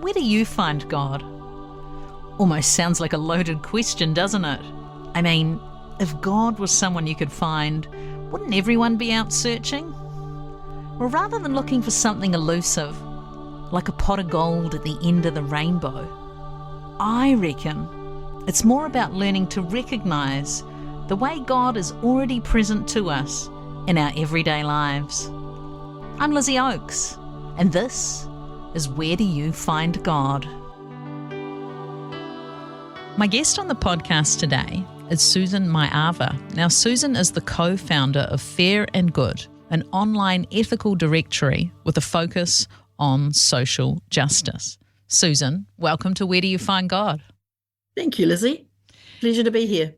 Where do you find God? Almost sounds like a loaded question, doesn't it? I mean, if God was someone you could find, wouldn't everyone be out searching? Well, rather than looking for something elusive, like a pot of gold at the end of the rainbow, I reckon it's more about learning to recognise the way God is already present to us in our everyday lives. I'm Lizzie Oakes, and this is Where Do You Find God? My guest on the podcast today is Susan Maiava. Now, Susan is the co-founder of Fair and Good, an online ethical directory with a focus on social justice. Susan, welcome to Where Do You Find God? Thank you, Lizzie. Pleasure to be here.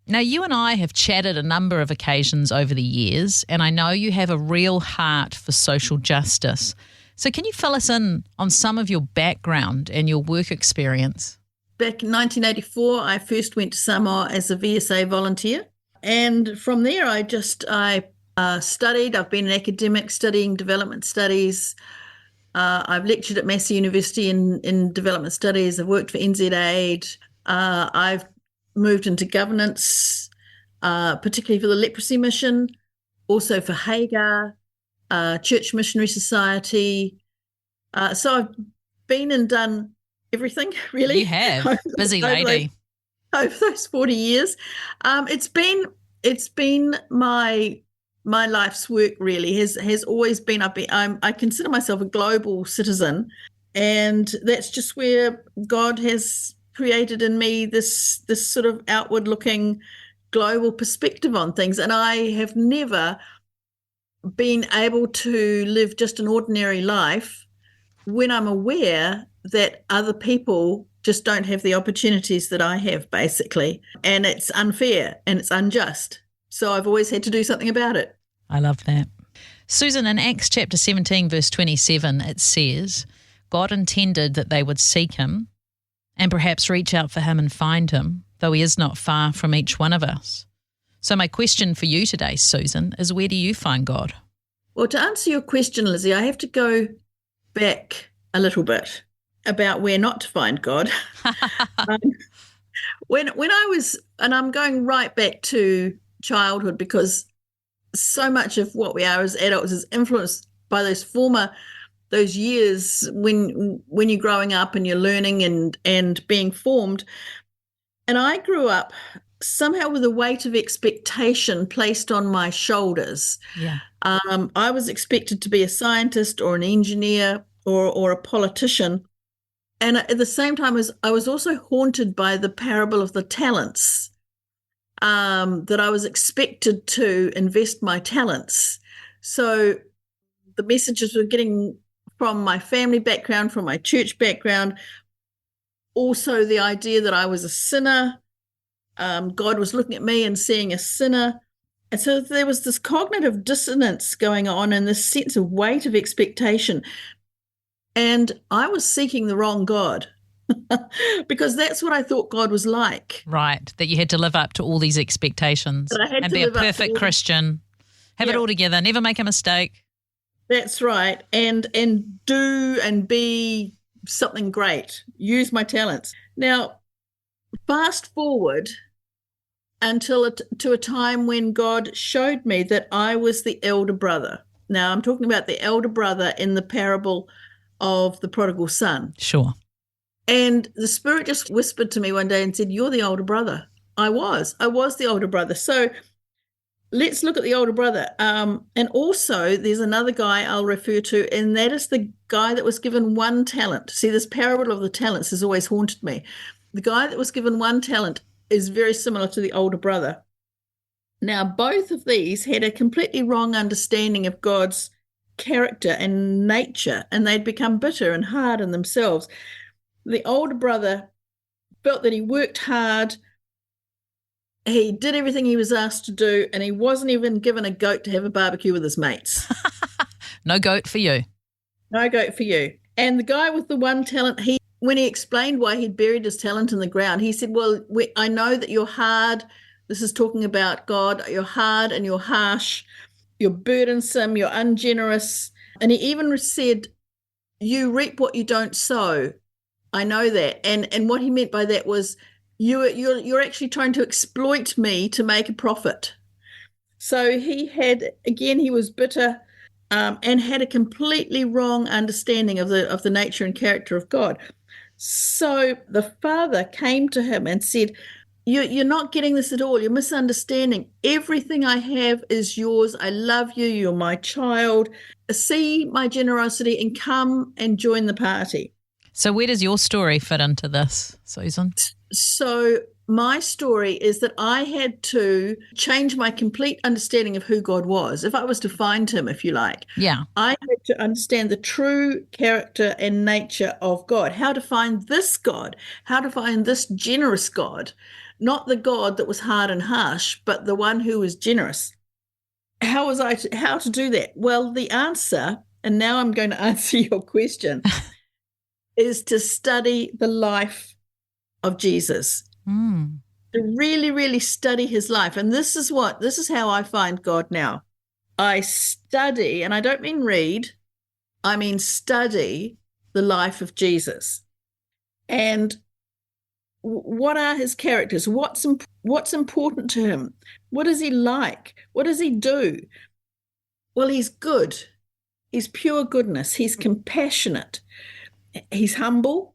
Now, you and I have chatted a number of occasions over the years, and I know you have a real heart for social justice. So can you fill us in on some of your background and your work experience? Back in 1984, I first went to Samoa as a VSA volunteer. And from there, I studied. I've been an academic studying development studies. I've lectured at Massey University in development studies. I've worked for NZ-Aid. I've moved into governance, particularly for the leprosy mission, also for Hagar, Church Missionary Society. So I've been and done everything, really. You have. Busy lady. Over those 40 years. It's been my life's work, really, has always been. I consider myself a global citizen, and that's just where God has created in me this sort of outward looking global perspective on things. And I have never been able to live just an ordinary life when I'm aware that other people just don't have the opportunities that I have, basically. And it's unfair and it's unjust. So I've always had to do something about it. I love that. Susan, in Acts chapter 17, verse 27, it says, God intended that they would seek him and perhaps reach out for him and find him, though he is not far from each one of us. So my question for you today, Susan, is where do you find God? Well, to answer your question, Lizzie, I have to go back a little bit about where not to find God. When I was, and I'm going right back to childhood, because so much of what we are as adults is influenced by those years when you're growing up and you're learning and being formed. And I grew up somehow with a weight of expectation placed on my shoulders. Yeah. I was expected to be a scientist or an engineer or a politician. And at the same time, I was also haunted by the parable of the talents, that I was expected to invest my talents. So the messages were getting from my family background, from my church background, also the idea that I was a sinner. God was looking at me and seeing a sinner. And so there was this cognitive dissonance going on and this sense of weight of expectation. And I was seeking the wrong God because that's what I thought God was like. Right, that you had to live up to all these expectations and be a perfect Christian, have it all together, never make a mistake. That's right, and do and be something great, use my talents. Now, fast forward to a time when God showed me that I was the elder brother. Now, I'm talking about the elder brother in the parable of the prodigal son. Sure. And the Spirit just whispered to me one day and said, "You're the older brother." I was the older brother. So let's look at the older brother. And also there's another guy I'll refer to, and that is the guy that was given one talent. See, this parable of the talents has always haunted me. The guy that was given one talent is very similar to the older brother. Now, both of these had a completely wrong understanding of God's character and nature, and they'd become bitter and hard in themselves. The older brother felt that he worked hard, he did everything he was asked to do, and he wasn't even given a goat to have a barbecue with his mates. No goat for you. No goat for you. And the guy with the one talent, when he explained why he'd buried his talent in the ground, he said, "Well, I know that you're hard." This is talking about God. "You're hard and you're harsh. You're burdensome. You're ungenerous." And he even said, "You reap what you don't sow." I know that. And what he meant by that was you're actually trying to exploit me to make a profit. So he was bitter, and had a completely wrong understanding of the nature and character of God. So the father came to him and said, you're not getting this at all. You're misunderstanding. Everything I have is yours. I love you. You're my child. See my generosity and come and join the party. So where does your story fit into this, Susan? So my story is that I had to change my complete understanding of who God was. If I was to find him, if you like, Yeah. I had to understand the true character and nature of God, how to find this God, how to find this generous God, not the God that was hard and harsh, but the one who was generous. How to do that? Well, the answer, and now I'm going to answer your question, is to study the life of Jesus. To really, really study his life. And this is how I find God now. I study, and I don't mean read, I mean study the life of Jesus. And what are his characters? What's important to him? What is he like? What does he do? Well, he's good. He's pure goodness. He's compassionate. He's humble.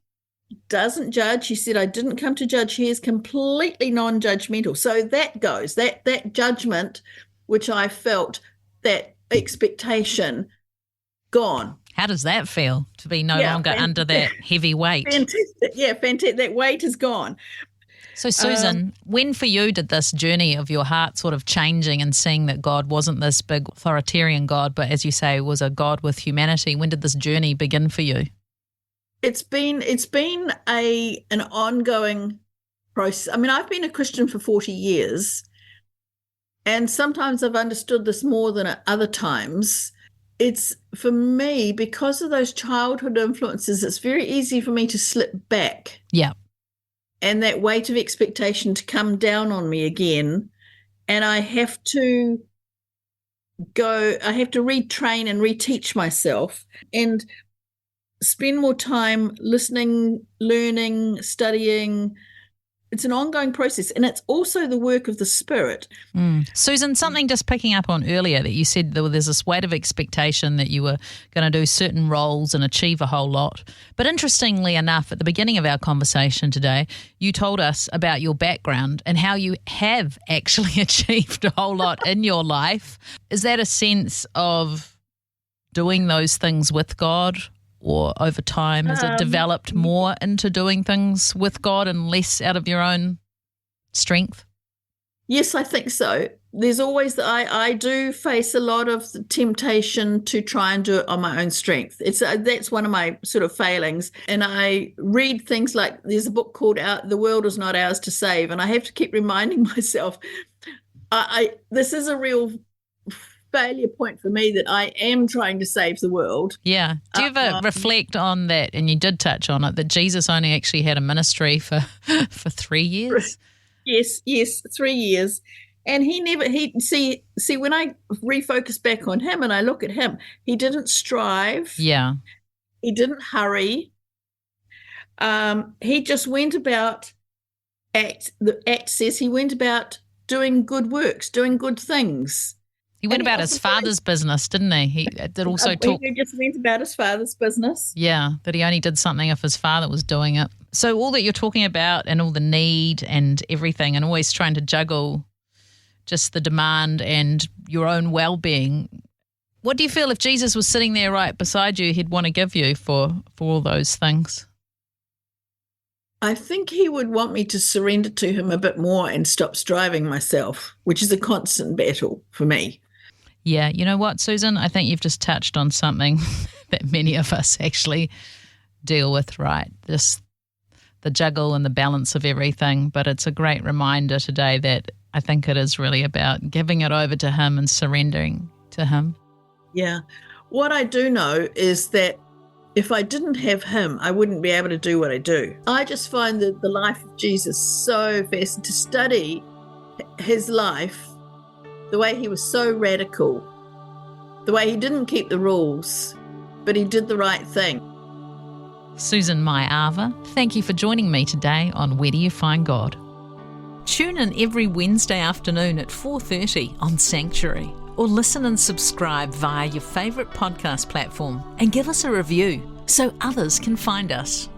Doesn't judge. He said, I didn't come to judge. He is completely non-judgmental. So that goes, that judgment, which I felt, that expectation, gone. How does that feel to be no longer under that heavy weight? Fantastic. Yeah, fantastic. That weight is gone. So, Susan, when for you did this journey of your heart sort of changing and seeing that God wasn't this big authoritarian God, but as you say, was a God with humanity, when did this journey begin for you? It's been an ongoing process. I mean, I've been a Christian for 40 years, and sometimes I've understood this more than at other times. It's, for me, because of those childhood influences, it's very easy for me to slip back. Yeah. And that weight of expectation to come down on me again. And I have to retrain and reteach myself and spend more time listening, learning, studying. It's an ongoing process, and it's also the work of the Spirit. Susan, something just picking up on earlier that you said there's this weight of expectation that you were going to do certain roles and achieve a whole lot. But interestingly enough, at the beginning of our conversation today, you told us about your background and how you have actually achieved a whole lot in your life. Is that a sense of doing those things with God? Or over time, has it developed more into doing things with God and less out of your own strength? Yes, I think so. There's always I do face a lot of temptation to try and do it on my own strength. That's one of my sort of failings. And I read things like, there's a book called "The World Is Not Ours to Save," and I have to keep reminding myself, this is a real failure point for me, that I am trying to save the world. Yeah. Do you ever reflect on that? And you did touch on it, that Jesus only actually had a ministry for 3 years. Yes, 3 years. And when I refocus back on him and I look at him, he didn't strive. Yeah. He didn't hurry. He just went about, the Act says he went about doing good works, doing good things. He went about his father's business, didn't he? He did also talk. He just went about his father's business. Yeah, that he only did something if his father was doing it. So all that you're talking about and all the need and everything, and always trying to juggle just the demand and your own well-being. What do you feel if Jesus was sitting there right beside you, he'd want to give you for all those things? I think he would want me to surrender to him a bit more and stop striving myself, which is a constant battle for me. Yeah, you know what, Susan? I think you've just touched on something that many of us actually deal with, right? Just the juggle and the balance of everything. But it's a great reminder today that I think it is really about giving it over to him and surrendering to him. Yeah. What I do know is that if I didn't have him, I wouldn't be able to do what I do. I just find that the life of Jesus so fascinating, to study his life, the way he was so radical, the way he didn't keep the rules, but he did the right thing. Susan Maiava, thank you for joining me today on Where Do You Find God? Tune in every Wednesday afternoon at 4:30 on Sanctuary, or listen and subscribe via your favourite podcast platform and give us a review so others can find us.